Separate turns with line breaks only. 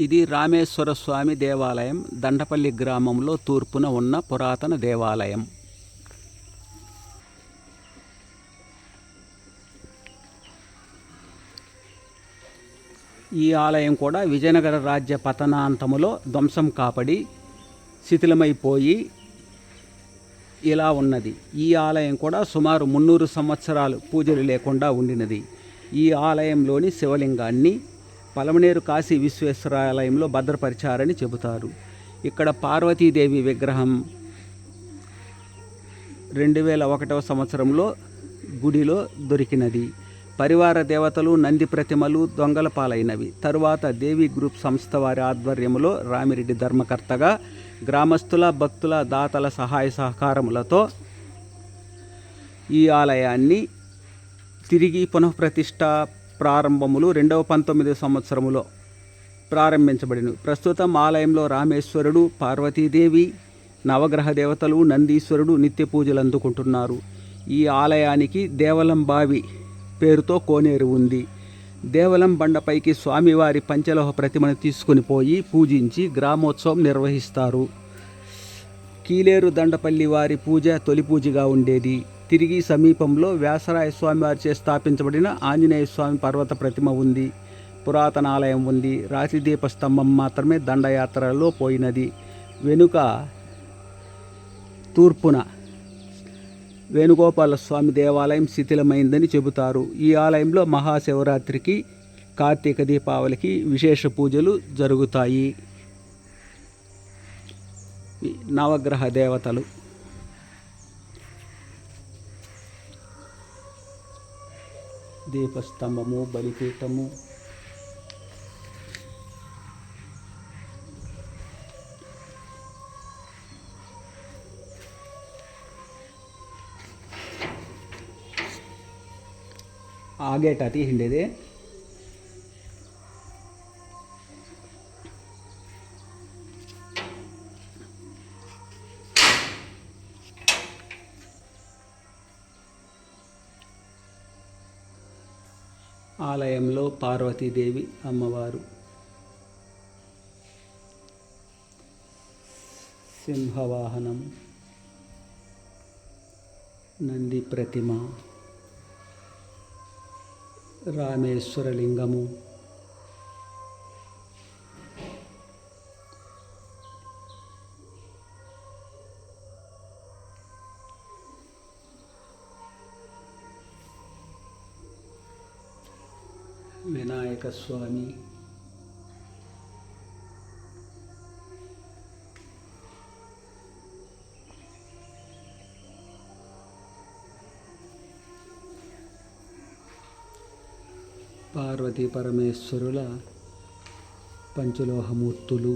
ఇది రామేశ్వర స్వామి దేవాలయం. దండపల్లి గ్రామంలో తూర్పున ఉన్న పురాతన దేవాలయం. ఈ ఆలయం కూడా విజయనగర రాజ్య పతనాంతములో ధ్వంసం కాపడి శిథిలమైపోయి ఇలా ఉన్నది. ఈ ఆలయం కూడా సుమారు 300 సంవత్సరాలు పూజలు లేకుండా ఉండినది. ఈ ఆలయంలోని శివలింగాన్ని పలమనేరు కాశీ విశ్వేశ్వరాలయంలో భద్రపరిచారని చెబుతారు. ఇక్కడ పార్వతీదేవి విగ్రహం 2001వ సంవత్సరంలో గుడిలో దొరికినది. పరివార దేవతలు నంది ప్రతిమలు దొంగల పాలైనవి. తరువాత దేవి గ్రూప్ సంస్థ వారి ఆధ్వర్యంలో రామిరెడ్డి ధర్మకర్తగా గ్రామస్తుల భక్తుల దాతల సహాయ సహకారములతో ఈ ఆలయాన్ని తిరిగి పునఃప్రతిష్ఠ ప్రారంభములు 2019 సంవత్సరములో ప్రారంభించబడినవి. ప్రస్తుతం ఆలయంలో రామేశ్వరుడు, పార్వతీదేవి, నవగ్రహ దేవతలు, నందీశ్వరుడు నిత్య పూజలు అందుకుంటున్నారు. ఈ ఆలయానికి దేవలం బావి పేరుతో కోనేరు ఉంది. దేవలం బండపైకి స్వామివారి పంచలోహ ప్రతిమను తీసుకుని పోయి పూజించి గ్రామోత్సవం నిర్వహిస్తారు. కీలేరు దండపల్లి వారి పూజ తొలి పూజగా ఉండేది. తిరిగి సమీపంలో వ్యాసరాయ స్వామివారిచే స్థాపించబడిన ఆంజనేయ స్వామి పర్వత ప్రతిమ ఉంది. పురాతన ఆలయం ఉంది. రాతి దీప స్తంభం మాత్రమే దండయాత్రలో పోయినది. వెనుక తూర్పున వేణుగోపాల స్వామి దేవాలయం శిథిలమైందని చెబుతారు. ఈ ఆలయంలో మహాశివరాత్రికి, కార్తీక దీపావళికి విశేష పూజలు జరుగుతాయి. నవగ్రహ దేవతలు దీపస్తంభము, బలిపీఠము, ಆಗೇಟ ಅತಿ ಹಿಂಡಿದೆ. ఆలయంలో పార్వతీదేవి అమ్మవారు, సింహవాహనం, నంది ప్రతిమ, రామేశ్వరలింగము, వినాయక స్వామి, పార్వతీ పరమేశ్వరుల పంచలోహమూర్తులు,